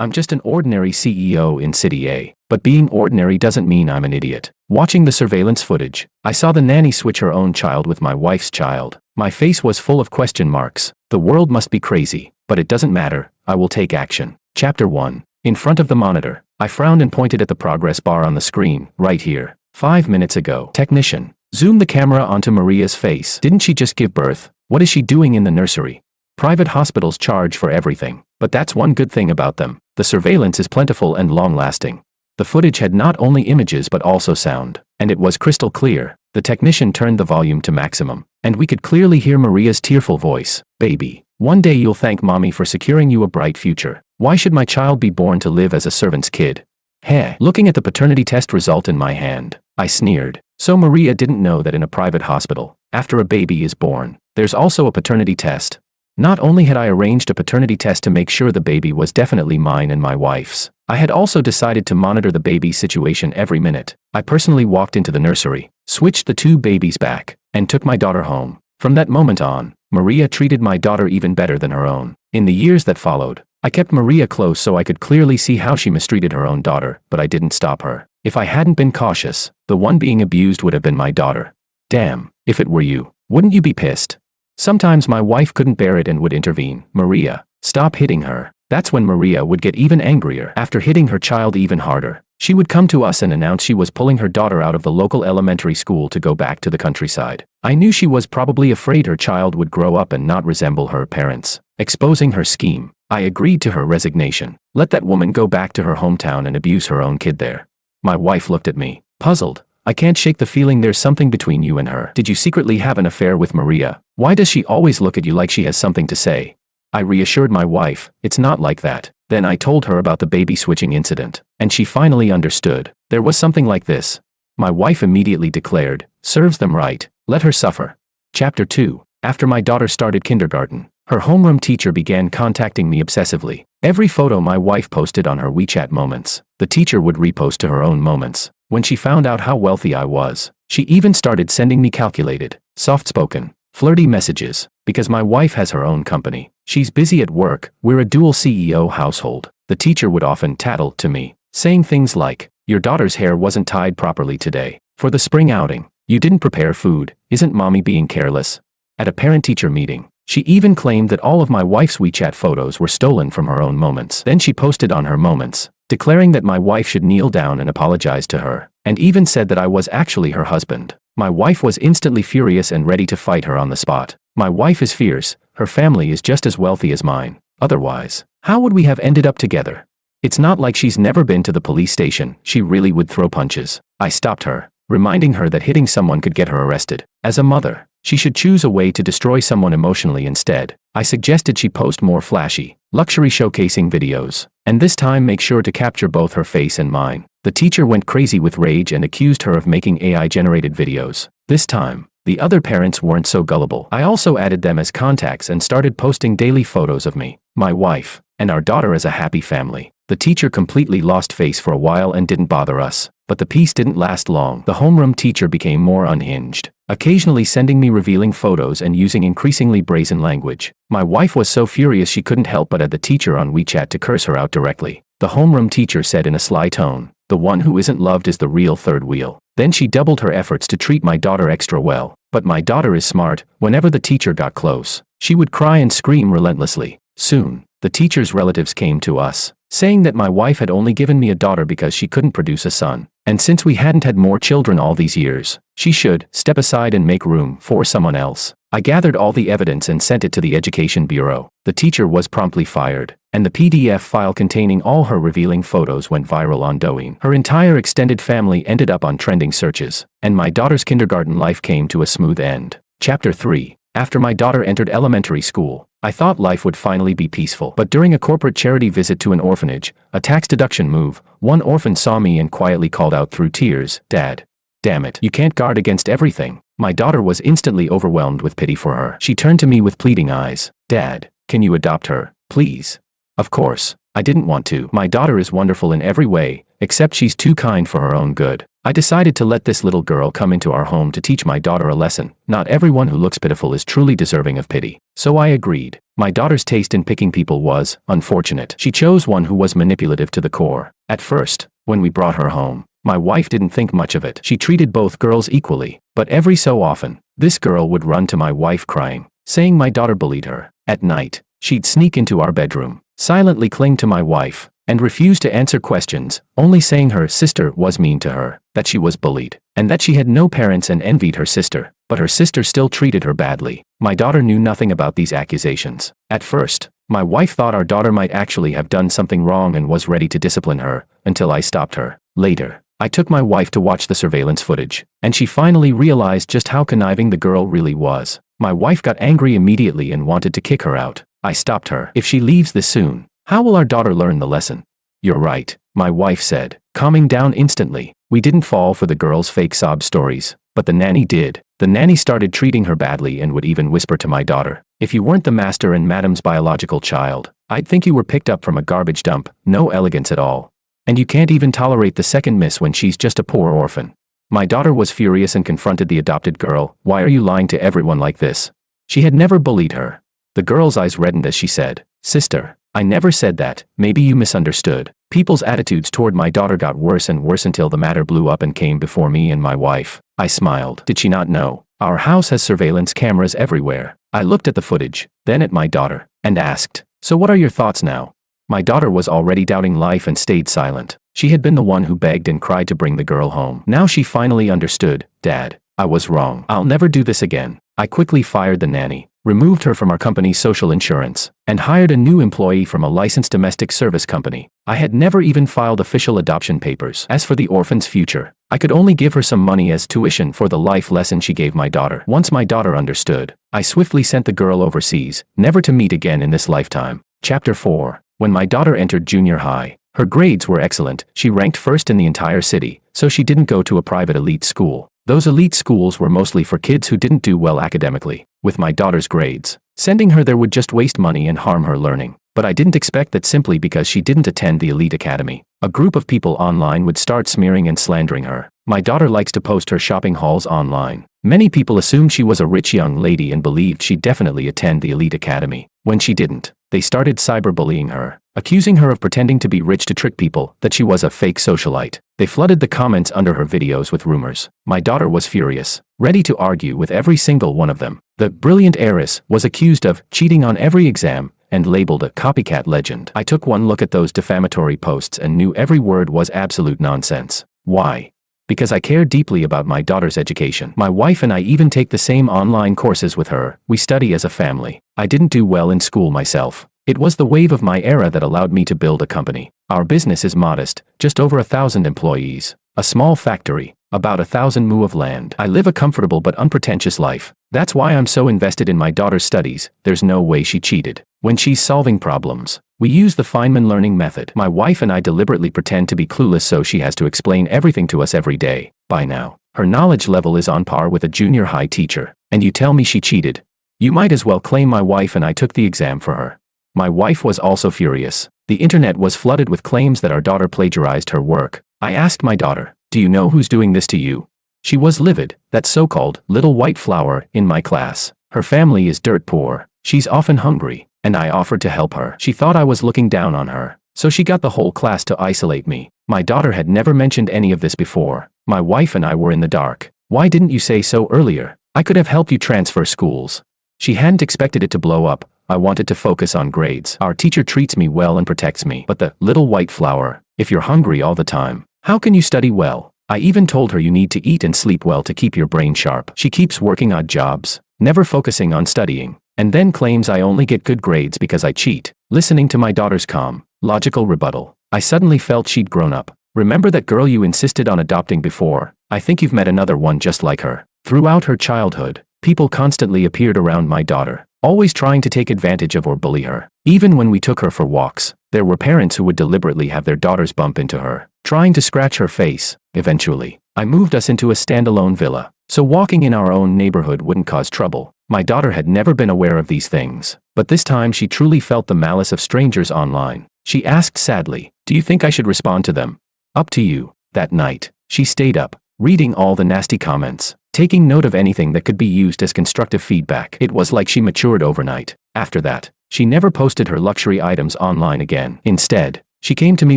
I'm just an ordinary CEO in City A. But being ordinary doesn't mean I'm an idiot. Watching the surveillance footage, I saw the nanny switch her own child with my wife's child. My face was full of question marks. The world must be crazy, but it doesn't matter. I will take action. Chapter 1. In front of the monitor, I frowned and pointed at the progress bar on the screen, right here. 5 minutes ago. Technician. Zoom the camera onto Maria's face. Didn't she just give birth? What is she doing in the nursery? Private hospitals charge for everything, but that's one good thing about them. The surveillance is plentiful and long-lasting. The footage had not only images but also sound, and it was crystal clear. The technician turned the volume to maximum, and we could clearly hear Maria's tearful voice. Baby, one day you'll thank mommy for securing you a bright future. Why should my child be born to live as a servant's kid? Heh. Looking at the paternity test result in my hand, I sneered. So Maria didn't know that in a private hospital, after a baby is born, there's also a paternity test. Not only had I arranged a paternity test to make sure the baby was definitely mine and my wife's, I had also decided to monitor the baby's situation every minute. I personally walked into the nursery, switched the 2 babies back, and took my daughter home. From that moment on, Maria treated my daughter even better than her own. In the years that followed, I kept Maria close so I could clearly see how she mistreated her own daughter, but I didn't stop her. If I hadn't been cautious, the one being abused would have been my daughter. Damn, if it were you, wouldn't you be pissed? Sometimes my wife couldn't bear it and would intervene. Maria, stop hitting her. That's when Maria would get even angrier. After hitting her child even harder, she would come to us and announce she was pulling her daughter out of the local elementary school to go back to the countryside. I knew she was probably afraid her child would grow up and not resemble her parents. Exposing her scheme, I agreed to her resignation. Let that woman go back to her hometown and abuse her own kid there. My wife looked at me, puzzled. I can't shake the feeling there's something between you and her. Did you secretly have an affair with Maria? Why does she always look at you like she has something to say? I reassured my wife, it's not like that. Then I told her about the baby switching incident, and she finally understood. There was something like this. My wife immediately declared, serves them right, let her suffer. Chapter 2. After my daughter started kindergarten, her homeroom teacher began contacting me obsessively. Every photo my wife posted on her WeChat moments, the teacher would repost to her own moments. When she found out how wealthy I was, she even started sending me calculated, soft-spoken, flirty messages. Because my wife has her own company, she's busy at work, we're a dual CEO household. The teacher would often tattle to me, saying things like, your daughter's hair wasn't tied properly today. For the spring outing, you didn't prepare food, isn't mommy being careless? At a parent-teacher meeting, she even claimed that all of my wife's WeChat photos were stolen from her own moments. Then she posted on her moments, declaring that my wife should kneel down and apologize to her, and even said that I was actually her husband. My wife was instantly furious and ready to fight her on the spot. My wife is fierce, her family is just as wealthy as mine. Otherwise, how would we have ended up together? It's not like she's never been to the police station. She really would throw punches. I stopped her, reminding her that hitting someone could get her arrested. As a mother, she should choose a way to destroy someone emotionally instead. I suggested she post more flashy, luxury showcasing videos, and this time make sure to capture both her face and mine. The teacher went crazy with rage and accused her of making AI-generated videos. This time, the other parents weren't so gullible. I also added them as contacts and started posting daily photos of me, my wife, and our daughter as a happy family. The teacher completely lost face for a while and didn't bother us, but the peace didn't last long. The homeroom teacher became more unhinged, occasionally sending me revealing photos and using increasingly brazen language. My wife was so furious she couldn't help but add the teacher on WeChat to curse her out directly. The homeroom teacher said in a sly tone, the one who isn't loved is the real third wheel. Then she doubled her efforts to treat my daughter extra well. But my daughter is smart. Whenever the teacher got close, she would cry and scream relentlessly. Soon, the teacher's relatives came to us, saying that my wife had only given me a daughter because she couldn't produce a son. And since we hadn't had more children all these years, she should step aside and make room for someone else. I gathered all the evidence and sent it to the Education Bureau. The teacher was promptly fired, and the PDF file containing all her revealing photos went viral on Douyin. Her entire extended family ended up on trending searches, and my daughter's kindergarten life came to a smooth end. Chapter 3. After my daughter entered elementary school, I thought life would finally be peaceful. But during a corporate charity visit to an orphanage, a tax deduction move, one orphan saw me and quietly called out through tears, Dad. Damn it, you can't guard against everything. My daughter was instantly overwhelmed with pity for her. She turned to me with pleading eyes. Dad, can you adopt her, please? Of course, I didn't want to. My daughter is wonderful in every way, except she's too kind for her own good. I decided to let this little girl come into our home to teach my daughter a lesson. Not everyone who looks pitiful is truly deserving of pity. So I agreed. My daughter's taste in picking people was unfortunate. She chose one who was manipulative to the core. At first, when we brought her home, my wife didn't think much of it. She treated both girls equally. But every so often, this girl would run to my wife crying, saying my daughter bullied her. At night, she'd sneak into our bedroom, silently cling to my wife, and refuse to answer questions, only saying her sister was mean to her, that she was bullied, and that she had no parents and envied her sister, but her sister still treated her badly. My daughter knew nothing about these accusations. At first, my wife thought our daughter might actually have done something wrong and was ready to discipline her, until I stopped her. Later, I took my wife to watch the surveillance footage, and she finally realized just how conniving the girl really was. My wife got angry immediately and wanted to kick her out. I stopped her. If she leaves this soon, how will our daughter learn the lesson? You're right, my wife said, calming down instantly. We didn't fall for the girl's fake sob stories, but the nanny did. The nanny started treating her badly and would even whisper to my daughter, "If you weren't the master and madam's biological child, I'd think you were picked up from a garbage dump. No elegance at all. And you can't even tolerate the second miss when she's just a poor orphan." My daughter was furious and confronted the adopted girl. "Why are you lying to everyone like this?" She had never bullied her. The girl's eyes reddened as she said, "Sister, I never said that. Maybe you misunderstood." People's attitudes toward my daughter got worse and worse until the matter blew up and came before me and my wife. I smiled. Did she not know? Our house has surveillance cameras everywhere. I looked at the footage, then at my daughter, and asked, "So what are your thoughts now?" My daughter was already doubting life and stayed silent. She had been the one who begged and cried to bring the girl home. Now she finally understood. "Dad, I was wrong. I'll never do this again." I quickly fired the nanny, removed her from our company's social insurance, and hired a new employee from a licensed domestic service company. I had never even filed official adoption papers. As for the orphan's future, I could only give her some money as tuition for the life lesson she gave my daughter. Once my daughter understood, I swiftly sent the girl overseas, never to meet again in this lifetime. Chapter 4. When my daughter entered junior high, her grades were excellent. She ranked first in the entire city, so she didn't go to a private elite school. Those elite schools were mostly for kids who didn't do well academically. With my daughter's grades, sending her there would just waste money and harm her learning. But I didn't expect that simply because she didn't attend the elite academy, a group of people online would start smearing and slandering her. My daughter likes to post her shopping hauls online. Many people assumed she was a rich young lady and believed she'd definitely attend the elite academy. When she didn't, they started cyberbullying her, accusing her of pretending to be rich to trick people, that she was a fake socialite. They flooded the comments under her videos with rumors. My daughter was furious, ready to argue with every single one of them. The brilliant heiress was accused of cheating on every exam and labeled a copycat legend. I took one look at those defamatory posts and knew every word was absolute nonsense. Why? Because I care deeply about my daughter's education. My wife and I even take the same online courses with her. We study as a family. I didn't do well in school myself. It was the wave of my era that allowed me to build a company. Our business is modest, just over 1,000 employees, a small factory, about 1,000 mu of land. I live a comfortable but unpretentious life. That's why I'm so invested in my daughter's studies. There's no way she cheated. When she's solving problems, we use the Feynman learning method. My wife and I deliberately pretend to be clueless so she has to explain everything to us every day. By now, her knowledge level is on par with a junior high teacher. And you tell me she cheated? You might as well claim my wife and I took the exam for her. My wife was also furious. The internet was flooded with claims that our daughter plagiarized her work. I asked my daughter, "Do you know who's doing this to you?" She was livid. That so-called little white flower in my class. Her family is dirt poor. She's often hungry, and I offered to help her. She thought I was looking down on her, so she got the whole class to isolate me. My daughter had never mentioned any of this before. My wife and I were in the dark. "Why didn't you say so earlier? I could have helped you transfer schools." She hadn't expected it to blow up. I wanted to focus on grades. Our teacher treats me well and protects me. But the little white flower, if you're hungry all the time, how can you study well? I even told her you need to eat and sleep well to keep your brain sharp. She keeps working odd jobs, never focusing on studying, and then claims I only get good grades because I cheat. Listening to my daughter's calm, logical rebuttal, I suddenly felt she'd grown up. "Remember that girl you insisted on adopting before? I think you've met another one just like her." Throughout her childhood, people constantly appeared around my daughter, always trying to take advantage of or bully her. Even when we took her for walks, there were parents who would deliberately have their daughters bump into her, trying to scratch her face. Eventually, I moved us into a standalone villa, so walking in our own neighborhood wouldn't cause trouble. My daughter had never been aware of these things, but this time she truly felt the malice of strangers online. She asked sadly, "Do you think I should respond to them?" "Up to you." That night, She stayed up, reading all the nasty comments, taking note of anything that could be used as constructive feedback. It was like she matured overnight. After that, she never posted her luxury items online again. Instead, she came to me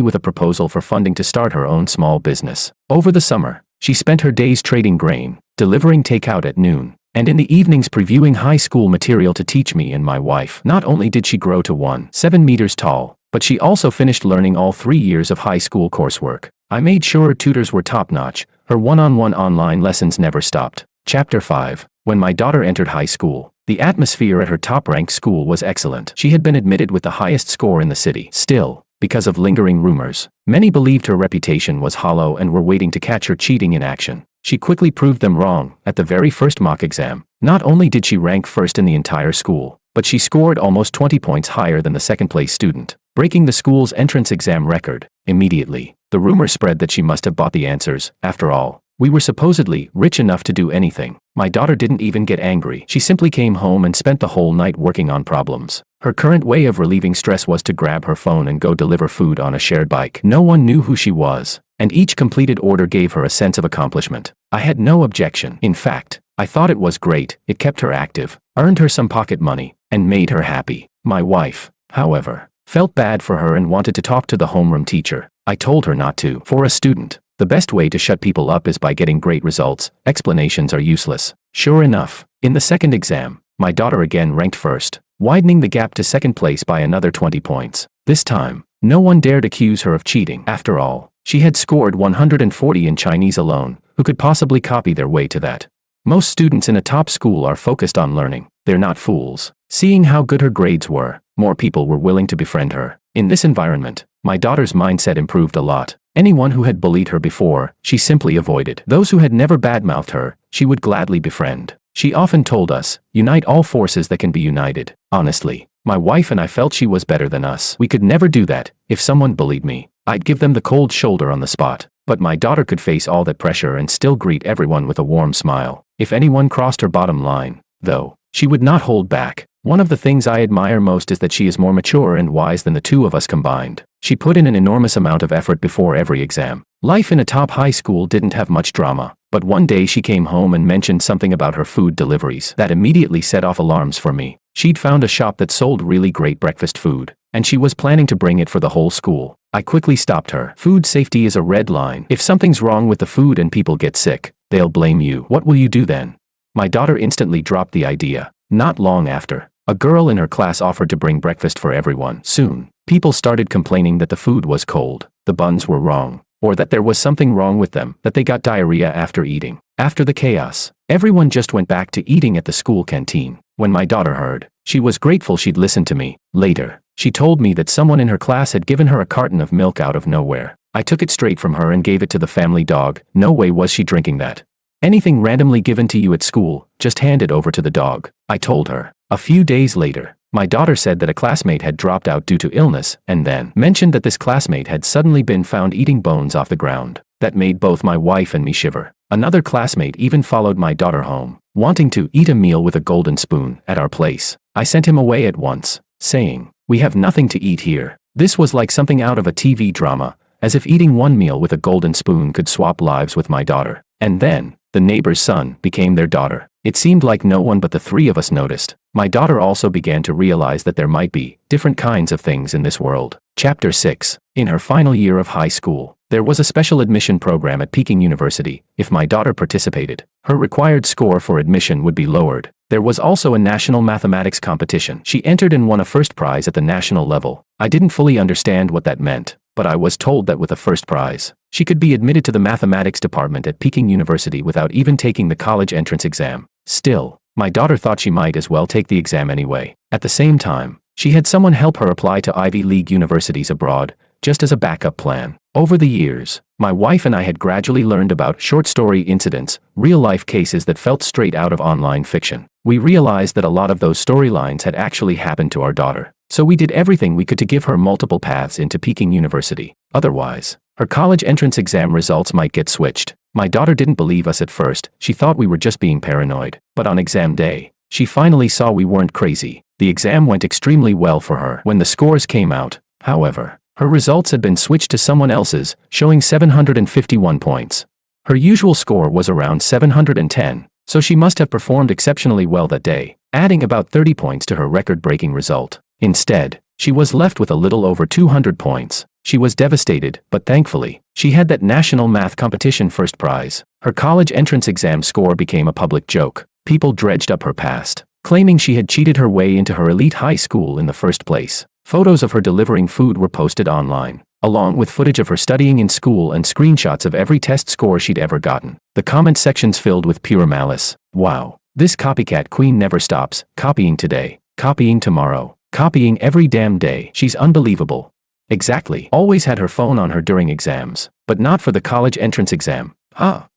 with a proposal for funding to start her own small business. Over the summer, she spent her days trading grain, delivering takeout at noon, and in the evenings previewing high school material to teach me and my wife. Not only did she grow to 1.7 meters tall, but she also finished learning all 3 years of high school coursework. I made sure her tutors were top-notch. Her one-on-one online lessons never stopped. Chapter 5. When my daughter entered high school, the atmosphere at her top-ranked school was excellent. She had been admitted with the highest score in the city. Still, because of lingering rumors, many believed her reputation was hollow and were waiting to catch her cheating in action. She quickly proved them wrong. At the very first mock exam, not only did she rank first in the entire school, but she scored almost 20 points higher than the second-place student, breaking the school's entrance exam record. Immediately, the rumor spread that she must have bought the answers. After all, we were supposedly rich enough to do anything. My daughter didn't even get angry. She simply came home and spent the whole night working on problems. Her current way of relieving stress was to grab her phone and go deliver food on a shared bike. No one knew who she was, and each completed order gave her a sense of accomplishment. I had no objection. In fact, I thought it was great. It kept her active, earned her some pocket money, and made her happy. My wife, however, felt bad for her and wanted to talk to the homeroom teacher. I told her not to. For a student, the best way to shut people up is by getting great results. Explanations are useless. Sure enough, in the second exam, my daughter again ranked first, widening the gap to second place by another 20 points. This time, no one dared accuse her of cheating. After all, she had scored 140 in Chinese alone. Who could possibly copy their way to that? Most students in a top school are focused on learning. They're not fools. Seeing how good her grades were, more people were willing to befriend her. In this environment, my daughter's mindset improved a lot. Anyone who had bullied her before, she simply avoided. Those who had never badmouthed her, she would gladly befriend. She often told us, "Unite all forces that can be united." Honestly, my wife and I felt she was better than us. We could never do that. If someone bullied me, I'd give them the cold shoulder on the spot. But my daughter could face all that pressure and still greet everyone with a warm smile. If anyone crossed her bottom line, though, she would not hold back. One of the things I admire most is that she is more mature and wise than the two of us combined. She put in an enormous amount of effort before every exam. Life in a top high school didn't have much drama, but one day she came home and mentioned something about her food deliveries that immediately set off alarms for me. She'd found a shop that sold really great breakfast food, and she was planning to bring it for the whole school. I quickly stopped her. Food safety is a red line. If something's wrong with the food and people get sick, they'll blame you. What will you do then? My daughter instantly dropped the idea. Not long after, a girl in her class offered to bring breakfast for everyone. Soon, people started complaining that the food was cold, the buns were wrong, or that there was something wrong with them, that they got diarrhea after eating. After the chaos, everyone just went back to eating at the school canteen. When my daughter heard, she was grateful she'd listened to me. Later, she told me that someone in her class had given her a carton of milk out of nowhere. I took it straight from her and gave it to the family dog. No way was she drinking that. Anything randomly given to you at school, just hand it over to the dog, I told her. A few days later, my daughter said that a classmate had dropped out due to illness, and then mentioned that this classmate had suddenly been found eating bones off the ground. That made both my wife and me shiver. Another classmate even followed my daughter home, wanting to eat a meal with a golden spoon at our place. I sent him away at once, saying, "We have nothing to eat here." This was like something out of a TV drama, as if eating one meal with a golden spoon could swap lives with my daughter. And then, the neighbor's son became their daughter. It seemed like no one but the three of us noticed. My daughter also began to realize that there might be different kinds of things in this world. Chapter 6. In her final year of high school, there was a special admission program at Peking University. If my daughter participated, her required score for admission would be lowered. There was also a national mathematics competition. She entered and won a first prize at the national level. I didn't fully understand what that meant, but I was told that with a first prize, she could be admitted to the mathematics department at Peking University without even taking the college entrance exam. Still, my daughter thought she might as well take the exam anyway. At the same time, she had someone help her apply to Ivy League universities abroad, just as a backup plan. Over the years, my wife and I had gradually learned about short story incidents, real-life cases that felt straight out of online fiction. We realized that a lot of those storylines had actually happened to our daughter. So we did everything we could to give her multiple paths into Peking University. Otherwise, her college entrance exam results might get switched. My daughter didn't believe us at first. She thought we were just being paranoid. But on exam day, she finally saw we weren't crazy. The exam went extremely well for her. When the scores came out, however, her results had been switched to someone else's, showing 751 points. Her usual score was around 710, so she must have performed exceptionally well that day, adding about 30 points to her record-breaking result. Instead, she was left with a little over 200 points. She was devastated, but thankfully, she had that national math competition first prize. Her college entrance exam score became a public joke. People dredged up her past, claiming she had cheated her way into her elite high school in the first place. Photos of her delivering food were posted online, along with footage of her studying in school and screenshots of every test score she'd ever gotten. The comment sections filled with pure malice. Wow, this copycat queen never stops, copying today, copying tomorrow, copying every damn day. She's unbelievable. Exactly. Always had her phone on her during exams, but not for the college entrance exam.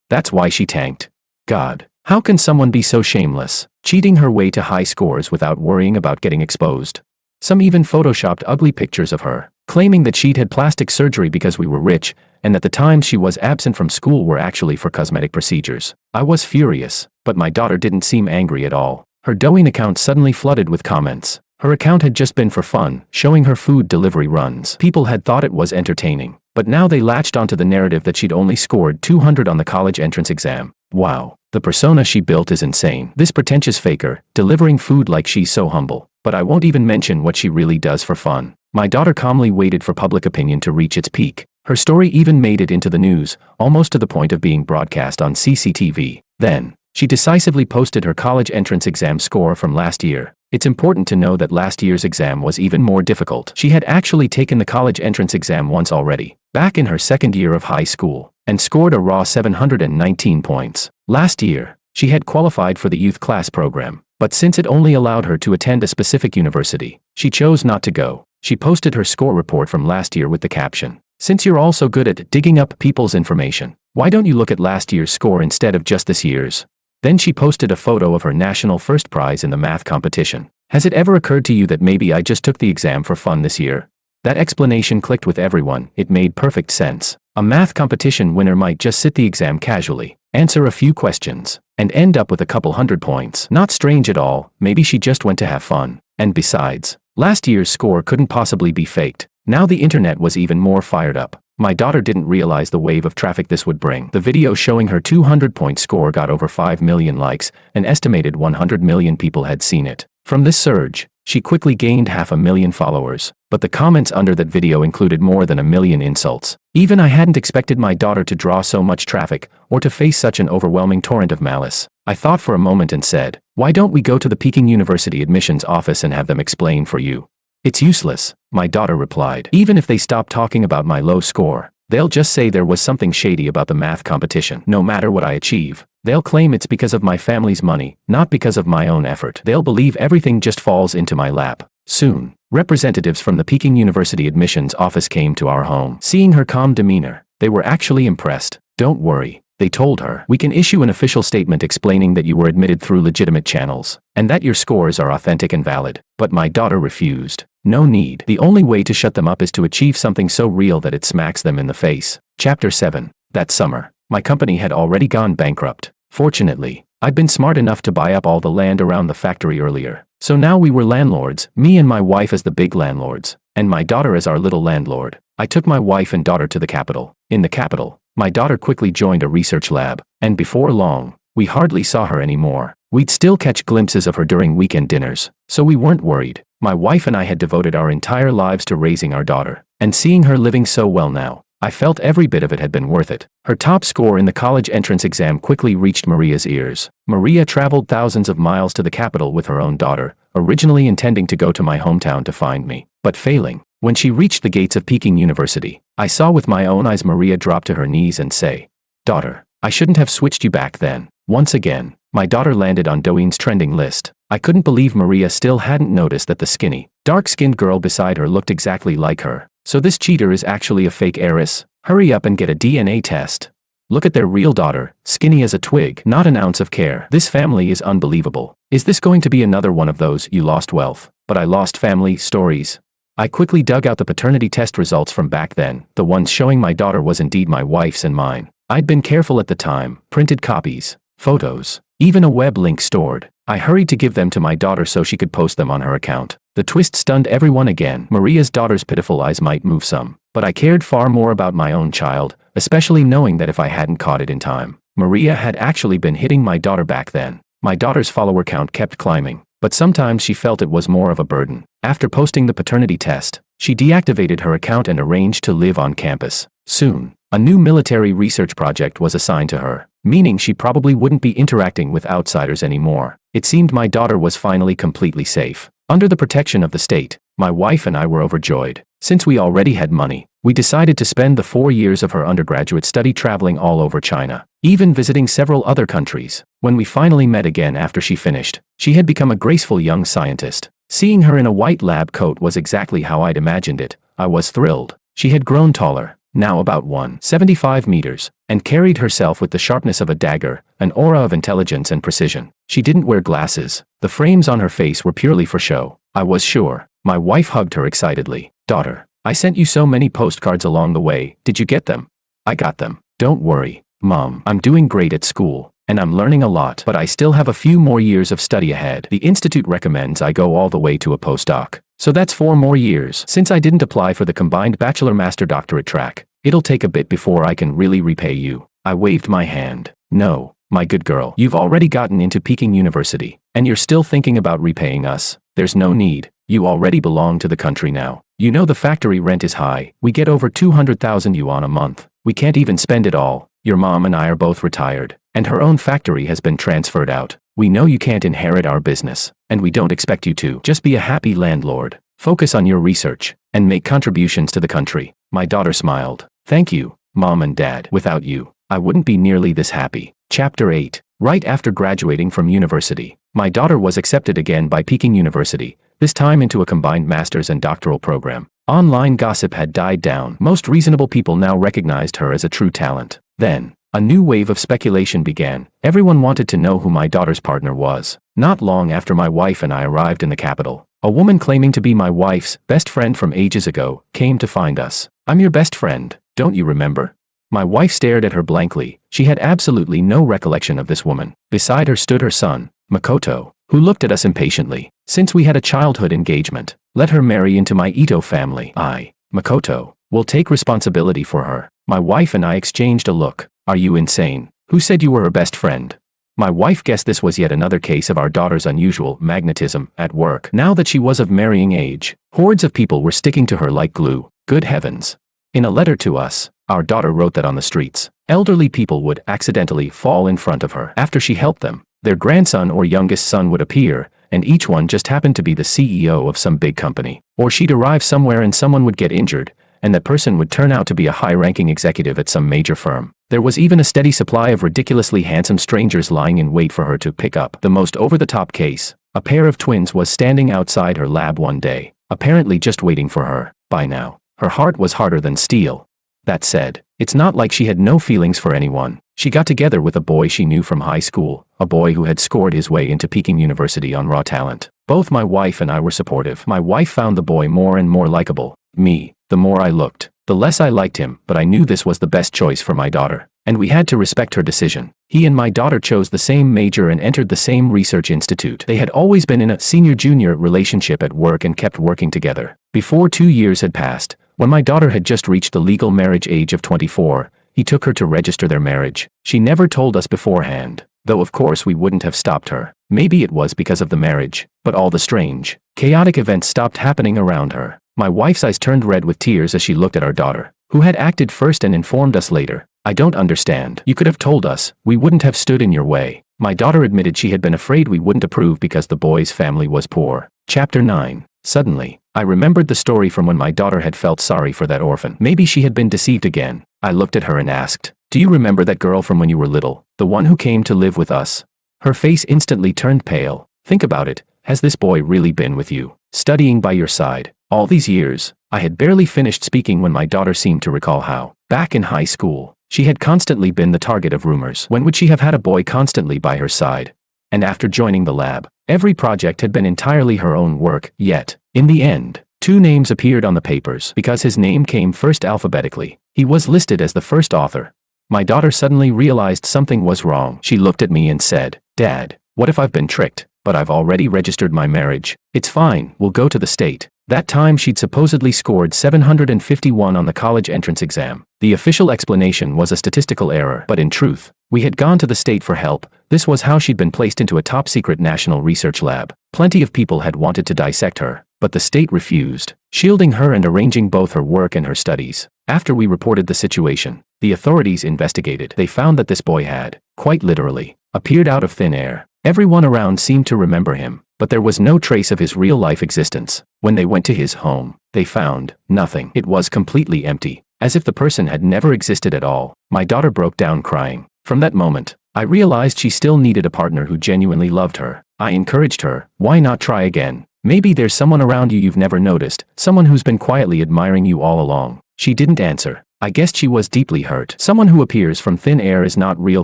That's why she tanked. God, how can someone be so shameless, cheating her way to high scores without worrying about getting exposed? Some even photoshopped ugly pictures of her, claiming that she'd had plastic surgery because we were rich, and that the times she was absent from school were actually for cosmetic procedures. I was furious, but my daughter didn't seem angry at all. Her Douyin account suddenly flooded with comments. Her account had just been for fun, showing her food delivery runs. People had thought it was entertaining, but now they latched onto the narrative that she'd only scored 200 on the college entrance exam. Wow, the persona she built is insane. This pretentious faker, delivering food like she's so humble. But I won't even mention what she really does for fun. My daughter calmly waited for public opinion to reach its peak. Her story even made it into the news, almost to the point of being broadcast on CCTV. Then, she decisively posted her college entrance exam score from last year. It's important to know that last year's exam was even more difficult. She had actually taken the college entrance exam once already, back in her second year of high school, and scored a raw 719 points. Last year, she had qualified for the youth class program, but since it only allowed her to attend a specific university, she chose not to go. She posted her score report from last year with the caption, "Since you're all so good at digging up people's information, why don't you look at last year's score instead of just this year's?" Then she posted a photo of her national first prize in the math competition. Has it ever occurred to you that maybe I just took the exam for fun this year? That explanation clicked with everyone. It made perfect sense. A math competition winner might just sit the exam casually, answer a few questions, and end up with a couple hundred points. Not strange at all. Maybe she just went to have fun. And besides, last year's score couldn't possibly be faked. Now the internet was even more fired up. My daughter didn't realize the wave of traffic this would bring. The video showing her 200-point score got over 5 million likes. An estimated 100 million people had seen it. From this surge, she quickly gained 500,000 followers. But the comments under that video included more than 1 million insults. Even I hadn't expected my daughter to draw so much traffic, or to face such an overwhelming torrent of malice. I thought for a moment and said, why don't we go to the Peking University admissions office and have them explain for you? It's useless, my daughter replied. Even if they stop talking about my low score, they'll just say there was something shady about the math competition. No matter what I achieve, they'll claim it's because of my family's money, not because of my own effort. They'll believe everything just falls into my lap. Soon, representatives from the Peking University admissions office came to our home. Seeing her calm demeanor, they were actually impressed. Don't worry, they told her. We can issue an official statement explaining that you were admitted through legitimate channels, and that your scores are authentic and valid. But my daughter refused. No need. The only way to shut them up is to achieve something so real that it smacks them in the face. Chapter 7. That summer, my company had already gone bankrupt. Fortunately, I'd been smart enough to buy up all the land around the factory earlier. So now we were landlords, me and my wife as the big landlords, and my daughter as our little landlord. I took my wife and daughter to the capital. In the capital, my daughter quickly joined a research lab, and before long, we hardly saw her anymore. We'd still catch glimpses of her during weekend dinners, so we weren't worried. My wife and I had devoted our entire lives to raising our daughter, and seeing her living so well now, I felt every bit of it had been worth it. Her top score in the college entrance exam quickly reached Maria's ears. Maria traveled thousands of miles to the capital with her own daughter, originally intending to go to my hometown to find me, but failing. When she reached the gates of Peking University, I saw with my own eyes Maria drop to her knees and say, "Daughter, I shouldn't have switched you back then." Once again, my daughter landed on Douyin's trending list. I couldn't believe Maria still hadn't noticed that the skinny, dark-skinned girl beside her looked exactly like her. So this cheater is actually a fake heiress? Hurry up and get a DNA test. Look at their real daughter, skinny as a twig, not an ounce of care. This family is unbelievable. Is this going to be another one of those "you lost wealth, but I lost family" stories? I quickly dug out the paternity test results from back then. The ones showing my daughter was indeed my wife's and mine. I'd been careful at the time, printed copies, photos, even a web link stored. I hurried to give them to my daughter so she could post them on her account. The twist stunned everyone again. Maria's daughter's pitiful eyes might move some, but I cared far more about my own child, especially knowing that if I hadn't caught it in time, Maria had actually been hitting my daughter back then. My daughter's follower count kept climbing, but sometimes she felt it was more of a burden. After posting the paternity test, she deactivated her account and arranged to live on campus. Soon, a new military research project was assigned to her, meaning she probably wouldn't be interacting with outsiders anymore. It seemed my daughter was finally completely safe. Under the protection of the state, my wife and I were overjoyed. Since we already had money, we decided to spend the 4 years of her undergraduate study traveling all over China, even visiting several other countries. When we finally met again after she finished, she had become a graceful young scientist. Seeing her in a white lab coat was exactly how I'd imagined it. I was thrilled. She had grown taller, now about 175 meters, and carried herself with the sharpness of a dagger, an aura of intelligence and precision. She didn't wear glasses. The frames on her face were purely for show, I was sure. My wife hugged her excitedly. "Daughter, I sent you so many postcards along the way. Did you get them?" "I got them. Don't worry, Mom. I'm doing great at school, and I'm learning a lot, but I still have a few more years of study ahead. The institute recommends I go all the way to a postdoc. So that's 4 more years. Since I didn't apply for the combined bachelor-master doctorate track, it'll take a bit before I can really repay you." I waved my hand. "No, my good girl. You've already gotten into Peking University, and you're still thinking about repaying us. There's no need. You already belong to the country now. You know the factory rent is high. We get over 200,000 yuan a month. We can't even spend it all. Your mom and I are both retired, and her own factory has been transferred out. We know you can't inherit our business, and we don't expect you to. Just be a happy landlord. Focus on your research, and make contributions to the country." My daughter smiled. "Thank you, Mom and Dad. Without you, I wouldn't be nearly this happy." Chapter 8. Right after graduating from university, my daughter was accepted again by Peking University, this time into a combined master's and doctoral program. Online gossip had died down. Most reasonable people now recognized her as a true talent. Then, a new wave of speculation began. Everyone wanted to know who my daughter's partner was. Not long after my wife and I arrived in the capital, a woman claiming to be my wife's best friend from ages ago came to find us. "I'm your best friend, don't you remember?" My wife stared at her blankly. She had absolutely no recollection of this woman. Beside her stood her son, Makoto, who looked at us impatiently. "Since we had a childhood engagement, let her marry into my Ito family. I, Makoto, will take responsibility for her." My wife and I exchanged a look. "Are you insane? Who said you were her best friend?" My wife guessed this was yet another case of our daughter's unusual magnetism at work. Now that she was of marrying age, hordes of people were sticking to her like glue. Good heavens. In a letter to us, our daughter wrote that on the streets, elderly people would accidentally fall in front of her. After she helped them, their grandson or youngest son would appear, and each one just happened to be the CEO of some big company. Or she'd arrive somewhere and someone would get injured, and that person would turn out to be a high-ranking executive at some major firm. There was even a steady supply of ridiculously handsome strangers lying in wait for her to pick up. The most over-the-top case, a pair of twins was standing outside her lab one day, apparently just waiting for her. By now, her heart was harder than steel. That said, it's not like she had no feelings for anyone. She got together with a boy she knew from high school, a boy who had scored his way into Peking University on raw talent. Both my wife and I were supportive. My wife found the boy more and more likable. Me, the more I looked, the less I liked him, but I knew this was the best choice for my daughter, and we had to respect her decision. He and my daughter chose the same major and entered the same research institute. They had always been in a senior-junior relationship at work and kept working together. Before 2 years had passed, when my daughter had just reached the legal marriage age of 24, he took her to register their marriage. She never told us beforehand, though of course we wouldn't have stopped her. Maybe it was because of the marriage, but all the strange, chaotic events stopped happening around her. My wife's eyes turned red with tears as she looked at our daughter, who had acted first and informed us later. "I don't understand. You could have told us. We wouldn't have stood in your way." My daughter admitted she had been afraid we wouldn't approve because the boy's family was poor. Chapter 9. Suddenly, I remembered the story from when my daughter had felt sorry for that orphan. Maybe she had been deceived again. I looked at her and asked, "Do you remember that girl from when you were little, the one who came to live with us?" Her face instantly turned pale. "Think about it. Has this boy really been with you, studying by your side, all these years?" I had barely finished speaking when my daughter seemed to recall how, back in high school, she had constantly been the target of rumors. When would she have had a boy constantly by her side? And after joining the lab, every project had been entirely her own work. Yet, in the end, 2 names appeared on the papers. Because his name came first alphabetically, he was listed as the first author. My daughter suddenly realized something was wrong. She looked at me and said, "Dad, what if I've been tricked?" but I've already registered my marriage. It's fine, we'll go to the state. That time she'd supposedly scored 751 on the college entrance exam. The official explanation was a statistical error, but in truth, we had gone to the state for help. This was how she'd been placed into a top-secret national research lab. Plenty of people had wanted to dissect her, but the state refused, shielding her and arranging both her work and her studies. After we reported the situation, the authorities investigated. They found that this boy had, quite literally, appeared out of thin air. Everyone around seemed to remember him, but there was no trace of his real-life existence. When they went to his home, they found nothing. It was completely empty, as if the person had never existed at all. My daughter broke down crying. From that moment, I realized she still needed a partner who genuinely loved her. I encouraged her, why not try again? Maybe there's someone around you you've never noticed, someone who's been quietly admiring you all along. She didn't answer. I guessed she was deeply hurt. Someone who appears from thin air is not real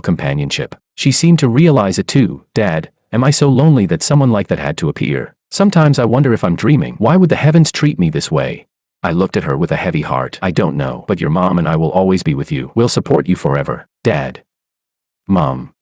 companionship. She seemed to realize it too. Dad, am I so lonely that someone like that had to appear? Sometimes I wonder if I'm dreaming. Why would the heavens treat me this way? I looked at her with a heavy heart. I don't know, but your mom and I will always be with you. We'll support you forever. Dad. Mom.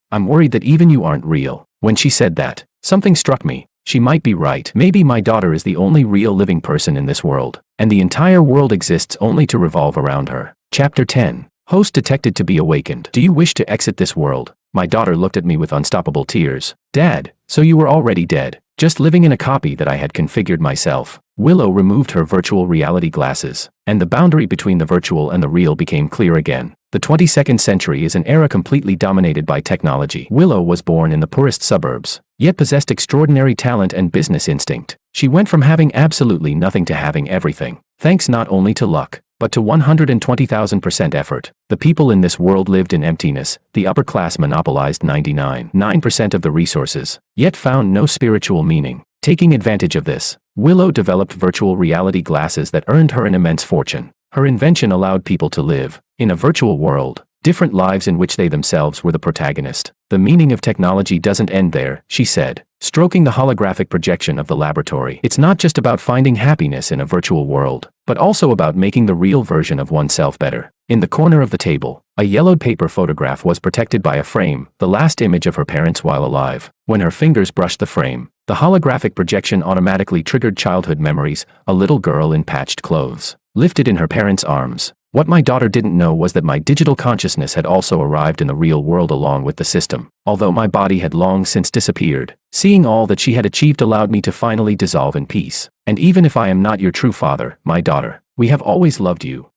I'm worried that even you aren't real. When she said that, something struck me. She might be right. Maybe my daughter is the only real living person in this world, and the entire world exists only to revolve around her. Chapter 10. Host detected to be awakened. Do you wish to exit this world? My daughter looked at me with unstoppable tears. Dad, so you were already dead, just living in a copy that I had configured myself. Willow removed her virtual reality glasses, and the boundary between the virtual and the real became clear again. The 22nd century is an era completely dominated by technology. Willow was born in the poorest suburbs, yet possessed extraordinary talent and business instinct. She went from having absolutely nothing to having everything, thanks not only to luck, but to 120,000% effort. The people in this world lived in emptiness. The upper class monopolized 99% of the resources, yet found no spiritual meaning. Taking advantage of this, Willow developed virtual reality glasses that earned her an immense fortune. Her invention allowed people to live, in a virtual world, different lives in which they themselves were the protagonist. The meaning of technology doesn't end there, she said, stroking the holographic projection of the laboratory. It's not just about finding happiness in a virtual world, but also about making the real version of oneself better. In the corner of the table, a yellowed paper photograph was protected by a frame, the last image of her parents while alive. When her fingers brushed the frame, the holographic projection automatically triggered childhood memories, a little girl in patched clothes, lifted in her parents' arms. What my daughter didn't know was that my digital consciousness had also arrived in the real world along with the system. Although my body had long since disappeared, seeing all that she had achieved allowed me to finally dissolve in peace. And even if I am not your true father, my daughter, we have always loved you.